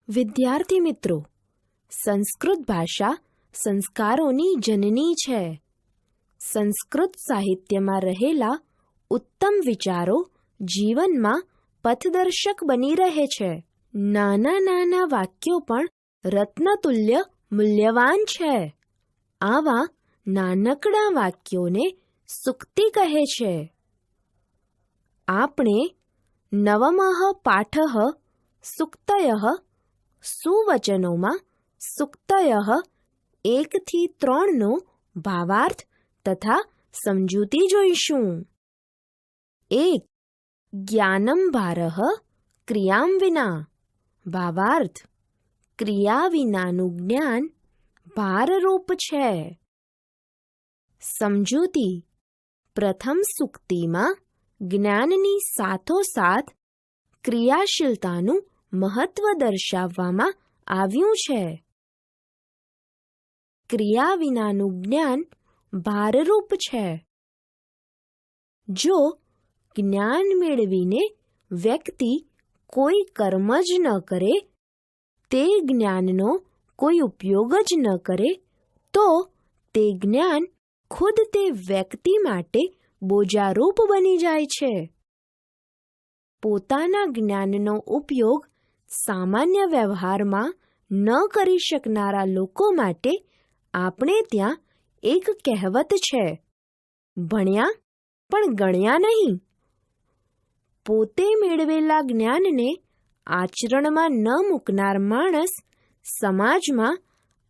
વિદ્યાર્થી મિત્રો, સંસ્કૃત ભાષા સંસ્કારોની જનની છે. સંસ્કૃત સાહિત્યમાં રહેલા ઉત્તમ વિચારો જીવનમાં પથદર્શક બની રહે છે. નાના નાના વાક્યો પણ રત્નતુલ્ય મૂલ્યવાન છે. આવા નાનકડા વાક્યોને સૂક્તિ કહે છે. આપણે નવમઃ પાઠઃ સૂક્તયઃ સુવચનોમાં સૂક્તયઃ 1 થી 3 નો ભાવાર્થ તથા સમજૂતી જોઈશું. 1. જ્ઞાનમ ભારઃ ક્રિયામ વિના. ભાવાર્થ: ક્રિયા વિનાનું જ્ઞાન ભારરૂપ છે. સમજૂતી: પ્રથમ સૂક્તિમાં જ્ઞાનની સાથોસાથ ક્રિયાશીલતાનું મહત્વ દર્શાવવામાં આવ્યું છે. ક્રિયા વિનાનું જ્ઞાન ભારરૂપ છે. જો જ્ઞાન મેળવીને વ્યક્તિ કોઈ કર્મ જ ન કરે, તે જ્ઞાનનો કોઈ ઉપયોગ જ ન કરે, તો તે જ્ઞાન ખુદ તે વ્યક્તિ માટે બોજારૂપ બની જાય છે. પોતાના જ્ઞાનનો ઉપયોગ સામાન્ય વ્યવહારમાં ન કરી શકનારા લોકો માટે આપણે ત્યાં એક કહેવત છે: ભણ્યા પણ ગણ્યા નહીં. પોતે મેળવેલા જ્ઞાનને આચરણમાં ન મૂકનાર માણસ સમાજમાં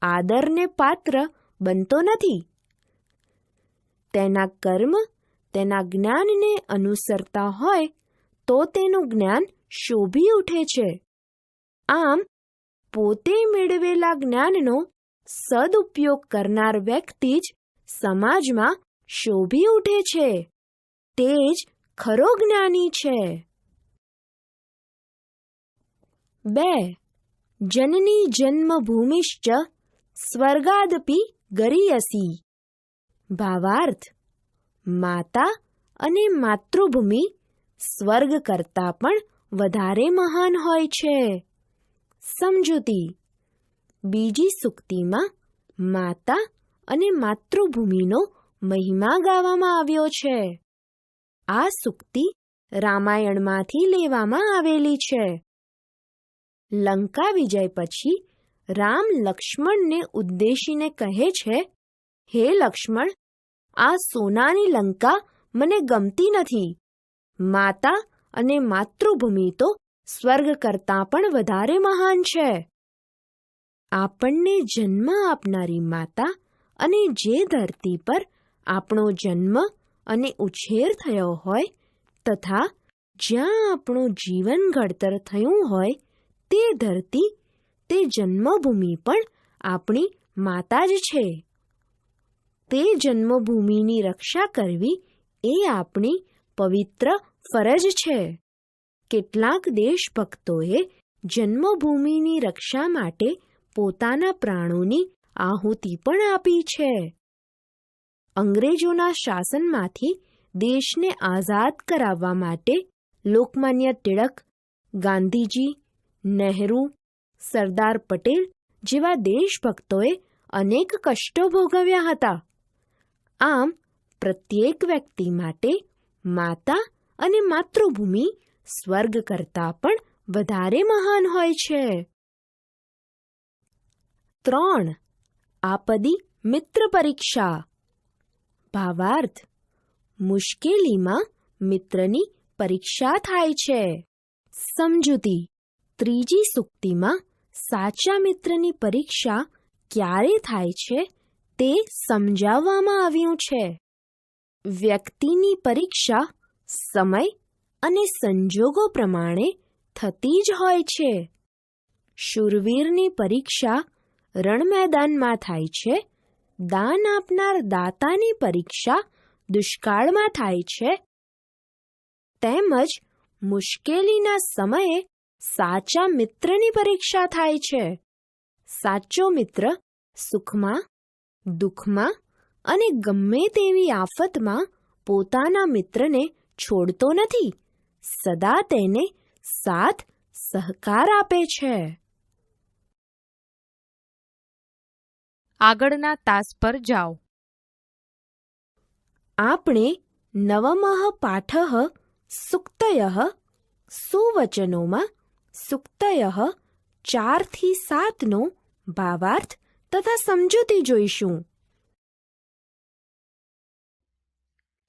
આદરને પાત્ર બનતો નથી. તેના કર્મ તેના જ્ઞાનને અનુસરતા હોય તો તેનું જ્ઞાન શોભી ઉઠે છે. આમ પોતે મેળવેલા જ્ઞાનનો સદુપયોગ કરનાર વ્યક્તિ જ સમાજમાં શોભી ઉઠે છે. તે જ ખરો જ્ઞાની છે. 2. જનની જન્મભૂમિશ્ચ સ્વર્ગાદપી ગરીયસી. ભાવાર્થ: માતા અને માતૃભૂમિ સ્વર્ગ કરતાં પણ વધારે મહાન હોય છે. સમજૂતી: બીજી સૂક્તિમાં માતા અને માતૃભૂમિનો મહિમા ગાવામાં આવ્યો છે. આ સૂક્તિ રામાયણમાંથી લેવામાં આવેલી છે. લંકા વિજય પછી રામ લક્ષ્મણને ઉદ્દેશીને કહે છે: હે લક્ષ્મણ, આ સોનાની લંકા મને ગમતી નથી. માતા અને માતૃભૂમિ તો સ્વર્ગ કરતાં પણ વધારે મહાન છે. આપણને જન્મ આપનારી માતા અને જે ધરતી પર આપણો જન્મ અને ઉછેર થયો હોય તથા જ્યાં આપણું જીવન ઘડતર થયું હોય તે ધરતી, તે જન્મભૂમિ પણ આપણી માતા જ છે. તે જન્મભૂમિની રક્ષા કરવી એ આપણી પવિત્ર ફરજ છે. કેટલાક દેશભક્તોએ જન્મભૂમિની રક્ષા માટે પોતાના પ્રાણોની આહુતિ પણ આપી છે. અંગ્રેજોના શાસનમાંથી દેશને આઝાદ કરાવવા માટે લોકમાન્ય ટિળક, ગાંધીજી, નહેરુ, સરદાર પટેલ જેવા દેશભક્તોએ અનેક કષ્ટો ભોગવ્યા હતા. આમ પ્રત્યેક વ્યક્તિ માટે માતા અને માતૃભૂમિ સ્વર્ગ કરતાં પણ વધારે મહાન હોય છે. 3. આપદી મિત્ર પરીક્ષા. ભાવાર્થ: મુશ્કેલીમાં મિત્રની પરીક્ષા થાય છે. સમજૂતી: ત્રીજી સૂક્તિમાં સાચા મિત્રની પરીક્ષા ક્યારે થાય છે તે સમજાવવામાં આવ્યું છે. વ્યક્તિની પરીક્ષા સમય અને સંજોગો પ્રમાણે થતી જ હોય છે. શૂરવીરની પરીક્ષા રણ મેદાનમાં થાય છે. દાન આપનાર દાતાની પરીક્ષા દુષ્કાળમાં થાય છે. તેમજ મુશ્કેલીના સમયે સાચા મિત્રની પરીક્ષા થાય છે. સાચો મિત્ર સુખમાં, દુઃખમાં અને ગમે તેવી આફતમાં પોતાના મિત્રને છોડતો નથી. સદા તેને સાથ સહકાર આપે છે. આગળના તાસ પર જાઓ. આપણે નવમઃ પાઠઃ સુક્તયઃ સુવચનોમાં સુક્તયઃ 4 થી 7નો ભાવાર્થ તથા સમજૂતી જોઈશું.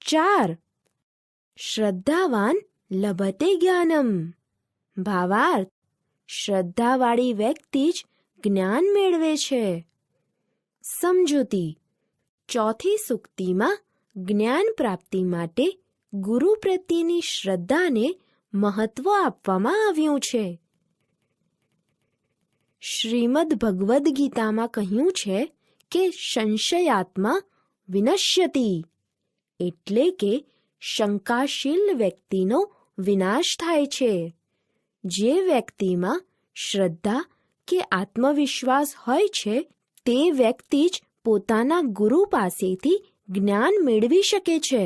4. શ્રદ્ધાવાન લભતે જ્ઞાનમ. ભાવાર્થ: શ્રદ્ધાવાળી વ્યક્તિ જ જ્ઞાન મેળવે છે. સમજૂતી: ચોથી સૂક્તિમાં જ્ઞાન પ્રાપ્તિ માટે ગુરુ પ્રત્યેની શ્રદ્ધાને મહત્વ આપવામાં આવ્યું છે. શ્રીમદ્ ભગવદ્ ગીતામાં કહ્યું છે કે સંશયાત્મા વિનશ્યતિ, એટલે કે શંકાશીલ વ્યક્તિનો વિનાશ થાય છે. જે વ્યક્તિમાં શ્રદ્ધા કે આત્મવિશ્વાસ હોય છે તે વ્યક્તિ જ પોતાના ગુરુ પાસેથી જ્ઞાન મેળવી શકે છે.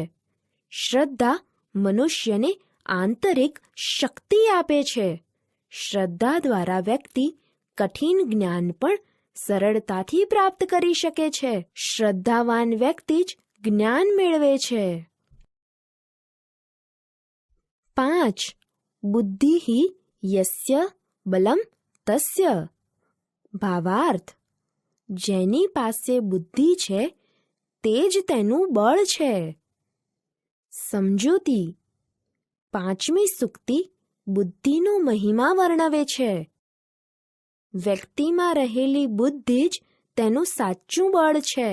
શ્રદ્ધા મનુષ્યને આંતરિક શક્તિ આપે છે. શ્રદ્ધા દ્વારા વ્યક્તિ કઠિન જ્ઞાન પણ સરળતાથી પ્રાપ્ત કરી શકે છે. શ્રદ્ધાવાન વ્યક્તિ જ જ્ઞાન મેળવે છે. 5. બુદ્ધિઃ યસ્ય બલમ તસ્ય. ભાવાર્થ: જેની પાસે બુદ્ધિ છે તે જ તેનું બળ છે. સમજૂતી: 5મી સૂક્તિ બુદ્ધિનો મહિમા વર્ણવે છે. વ્યક્તિમાં રહેલી બુદ્ધિ જ તેનું સાચું બળ છે.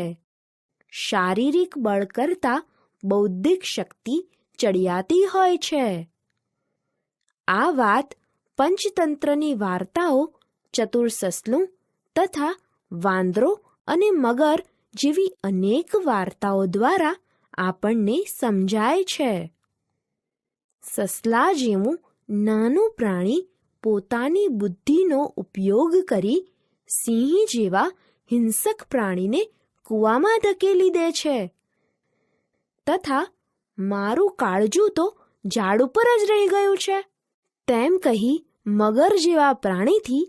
શારીરિક બળ કરતાં બૌદ્ધિક શક્તિ ચડિયાતી હોય છે. આ વાત પંચતંત્રની વાર્તાઓ ચતુર સસલું તથા વાંદરો અને મગર જેવી અનેક વાર્તાઓ દ્વારા આપણને સમજાય છે. સસલા જેવું નાનું પ્રાણી પોતાની બુદ્ધિનો ઉપયોગ કરી સિંહ જેવા હિંસક પ્રાણીને કૂવામાં ધકેલી દે છે, તથા મારું કાળજું તો ઝાડ ઉપર જ રહી ગયું છે તેમ કહી મગર જેવા પ્રાણીથી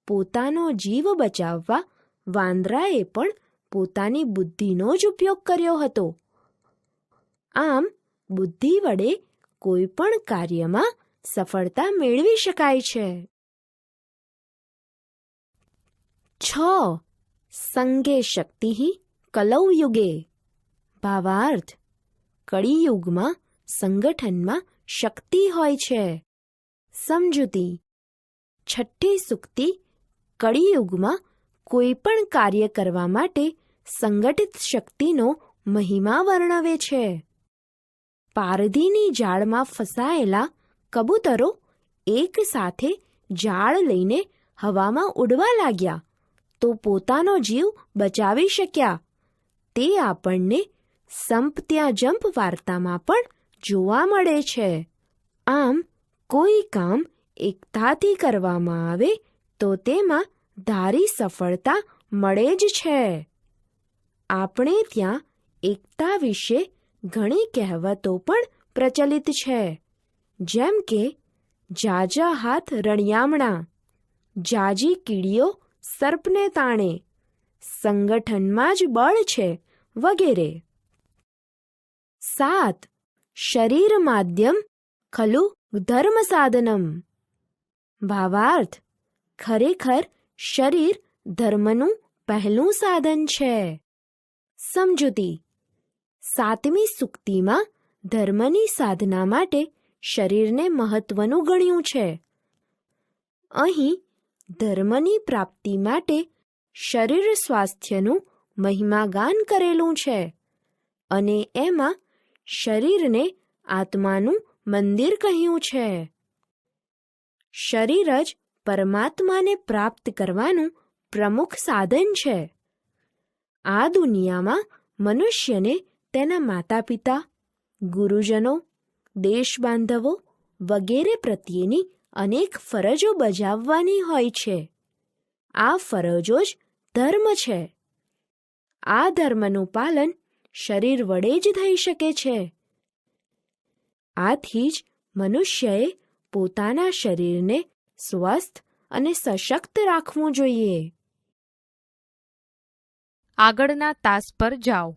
પોતાનો જીવ બચાવવા વાંદરાએ પણ પોતાની બુદ્ધિનો જ ઉપયોગ કર્યો હતો. આમ બુદ્ધિ વડે કોઈ પણ કાર્યમાં સફળતા મેળવી શકાય છે. 6. સંગે શક્તિ કલૌ યુગે. ભાવાર્થ: કળિયુગમાં સંગઠનમાં શક્તિ હોય છે. સમજૂતી: 6ઠ્ઠી સૂક્તિ કળિયુગમાં કોઈ પણ કાર્ય કરવા માટે સંગઠિત શક્તિનો મહિમા વર્ણવે છે. પારધીની જાળમાં ફસાયેલા કબૂતરો એક સાથે જાળ લઈને હવામાં ઉડવા લાગ્યા તો પોતાનો જીવ બચાવી શક્યા. તે આપણને સંપ ત્યાં જંપ વાર્તામાં પણ જોવા મળે છે. આમ કોઈ કામ એકતાથી કરવામાં આવે તો તેમાં ધારી સફળતા મળે જ છે. આપણે ત્યાં એકતા વિશે ઘણી કહેવતો પણ પ્રચલિત છે, જેમ કે જાજા હાથ રણિયામણા, જાજી કીડીઓ સર્પને તાણે, સંગઠનમાં જ બળ છે વગેરે. 7. શરીર માધ્યમ ખલુ ધર્મ સાધનમ. ભાવાર્થ: ખરેખર શરીર ધર્મનું પહેલું સાધન છે. સમજૂતી: 7મી સૂક્તિમાં ધર્મની સાધના માટે શરીરને મહત્વનું ગણ્યું છે. અહીં ધર્મની પ્રાપ્તિ માટે શરીર સ્વાસ્થ્યનું મહિમાગાન કરેલું છે અને એમાં શરીરને આત્માનું મંદિર કહ્યું છે. શરીર જ પરમાત્માને પ્રાપ્ત કરવાનું પ્રમુખ સાધન છે. આ દુનિયામાં મનુષ્યને તેના માતા પિતા, ગુરુજનો, દેશબાંધવો વગેરે પ્રત્યેની અનેક ફરજો બજાવવાની હોય છે. આ ફરજો જ ધર્મ છે. આ ધર્મનું પાલન શરીર વડે જ થઈ શકે છે. આથી જ મનુષ્યએ પોતાના શરીરને સ્વસ્થ અને સશક્ત રાખવું જોઈએ. આગળના તાસ પર જાઓ.